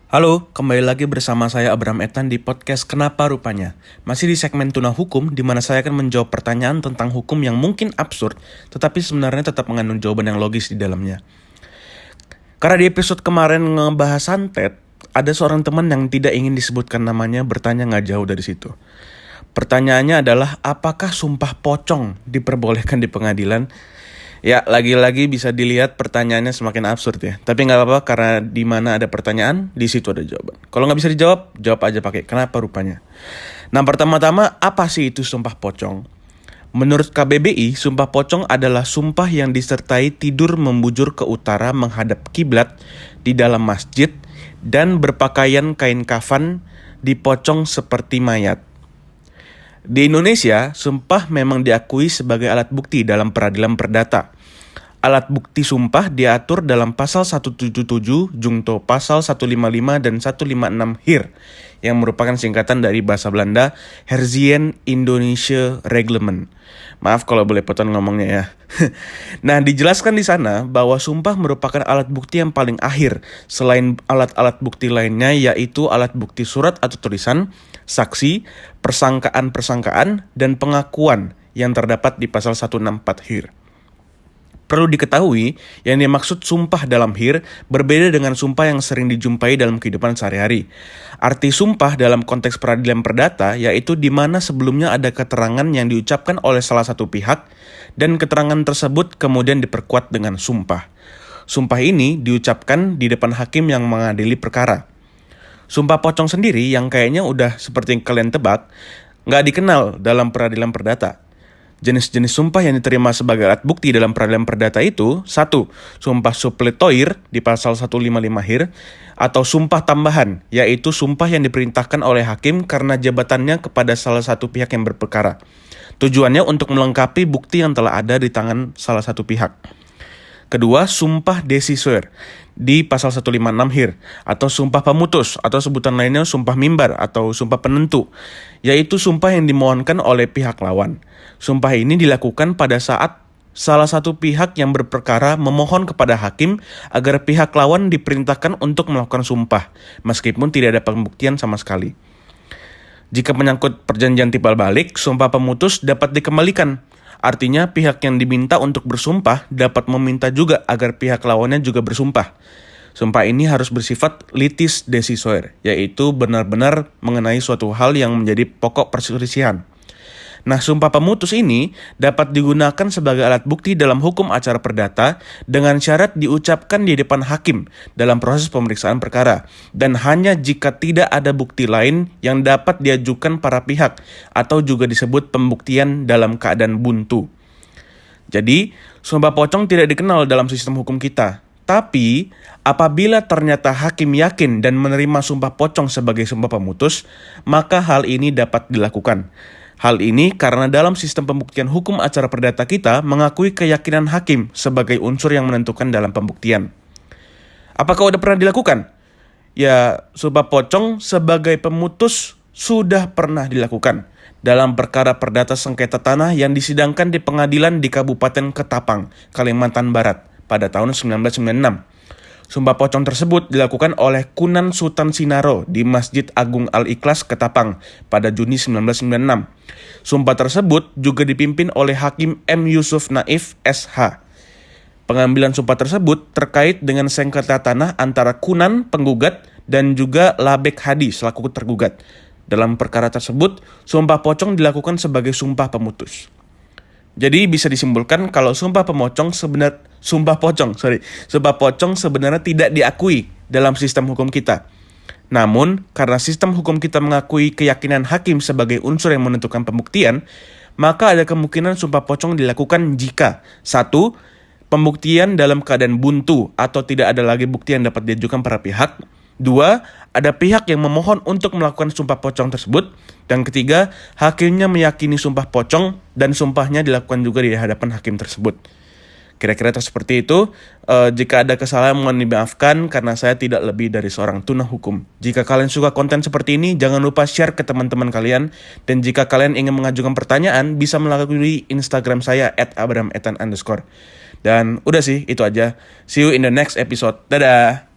Halo, kembali lagi bersama saya Abraham Etan di podcast Kenapa Rupanya. Masih di segmen Tuna Hukum, di mana saya akan menjawab pertanyaan tentang hukum yang mungkin absurd, tetapi sebenarnya tetap mengandung jawaban yang logis di dalamnya. Karena di episode kemarin ngebahas santet, ada seorang teman yang tidak ingin disebutkan namanya bertanya nggak jauh dari situ. Pertanyaannya adalah, apakah sumpah pocong diperbolehkan di pengadilan? Ya, lagi-lagi bisa dilihat pertanyaannya semakin absurd ya. Tapi nggak apa-apa, karena di mana ada pertanyaan, di situ ada jawaban. Kalau nggak bisa dijawab, jawab aja pakai kenapa rupanya. Nah, pertama-tama, apa sih itu sumpah pocong? Menurut KBBI, sumpah pocong adalah sumpah yang disertai tidur membujur ke utara menghadap kiblat di dalam masjid dan berpakaian kain kafan dipocong seperti mayat. Di Indonesia, sumpah memang diakui sebagai alat bukti dalam peradilan perdata. Alat bukti sumpah diatur dalam pasal 177 Jungto pasal 155 dan 156 HIR yang merupakan singkatan dari bahasa Belanda Herzien Indonesia Reglement. Maaf kalau boleh potong ngomongnya ya. Nah, dijelaskan di sana bahwa sumpah merupakan alat bukti yang paling akhir selain alat-alat bukti lainnya, yaitu alat bukti surat atau tulisan, saksi, persangkaan-persangkaan, dan pengakuan yang terdapat di pasal 164 HIR. Perlu diketahui, yang dimaksud sumpah dalam HIR berbeda dengan sumpah yang sering dijumpai dalam kehidupan sehari-hari. Arti sumpah dalam konteks peradilan perdata yaitu di mana sebelumnya ada keterangan yang diucapkan oleh salah satu pihak dan keterangan tersebut kemudian diperkuat dengan sumpah. Sumpah ini diucapkan di depan hakim yang mengadili perkara. Sumpah pocong sendiri yang kayaknya udah seperti yang kalian tebak, nggak dikenal dalam peradilan perdata. Jenis-jenis sumpah yang diterima sebagai alat bukti dalam peradilan perdata itu, 1. Sumpah supletoir di pasal 155 HIR, atau sumpah tambahan, yaitu sumpah yang diperintahkan oleh hakim karena jabatannya kepada salah satu pihak yang berperkara. Tujuannya untuk melengkapi bukti yang telah ada di tangan salah satu pihak. Kedua, sumpah deciseur di pasal 156 HIR, atau sumpah pemutus, atau sebutan lainnya sumpah mimbar atau sumpah penentu, yaitu sumpah yang dimohonkan oleh pihak lawan. Sumpah ini dilakukan pada saat salah satu pihak yang berperkara memohon kepada hakim agar pihak lawan diperintahkan untuk melakukan sumpah, meskipun tidak ada pembuktian sama sekali. Jika menyangkut perjanjian timbal balik, sumpah pemutus dapat dikembalikan. Artinya pihak yang diminta untuk bersumpah dapat meminta juga agar pihak lawannya juga bersumpah. Sumpah ini harus bersifat litis deciseur, yaitu benar-benar mengenai suatu hal yang menjadi pokok perselisihan. Nah, sumpah pemutus ini dapat digunakan sebagai alat bukti dalam hukum acara perdata dengan syarat diucapkan di depan hakim dalam proses pemeriksaan perkara, dan hanya jika tidak ada bukti lain yang dapat diajukan para pihak atau juga disebut pembuktian dalam keadaan buntu. Jadi, sumpah pocong tidak dikenal dalam sistem hukum kita. Tapi, apabila ternyata hakim yakin dan menerima sumpah pocong sebagai sumpah pemutus, maka hal ini dapat dilakukan. Hal ini karena dalam sistem pembuktian hukum acara perdata kita mengakui keyakinan hakim sebagai unsur yang menentukan dalam pembuktian. Apakah udah pernah dilakukan? Ya, sumpah pocong sebagai pemutus sudah pernah dilakukan dalam perkara perdata sengketa tanah yang disidangkan di pengadilan di Kabupaten Ketapang, Kalimantan Barat pada tahun 1996. Sumpah pocong tersebut dilakukan oleh Kunan Sultan Sinaro di Masjid Agung Al-Ikhlas Ketapang pada Juni 1996. Sumpah tersebut juga dipimpin oleh Hakim M. Yusuf Naif SH. Pengambilan sumpah tersebut terkait dengan sengketa tanah antara Kunan penggugat dan juga Labek Hadi selaku tergugat. Dalam perkara tersebut, sumpah pocong dilakukan sebagai sumpah pemutus. Jadi bisa disimpulkan kalau sumpah pocong sebenarnya tidak diakui dalam sistem hukum kita. Namun, karena sistem hukum kita mengakui keyakinan hakim sebagai unsur yang menentukan pembuktian, maka ada kemungkinan sumpah pocong dilakukan jika 1. Pembuktian dalam keadaan buntu atau tidak ada lagi bukti yang dapat diajukan para pihak. 2. Ada pihak yang memohon untuk melakukan sumpah pocong tersebut. Dan ketiga, hakimnya meyakini sumpah pocong dan sumpahnya dilakukan juga di hadapan hakim tersebut. Kira-kira seperti itu. Jika ada kesalahan mohon dimaafkan karena saya tidak lebih dari seorang tuna hukum. Jika kalian suka konten seperti ini, jangan lupa share ke teman-teman kalian. Dan jika kalian ingin mengajukan pertanyaan, bisa melalui Instagram saya @abrahametan_. Dan udah sih, itu aja. See you in the next episode. Dadah!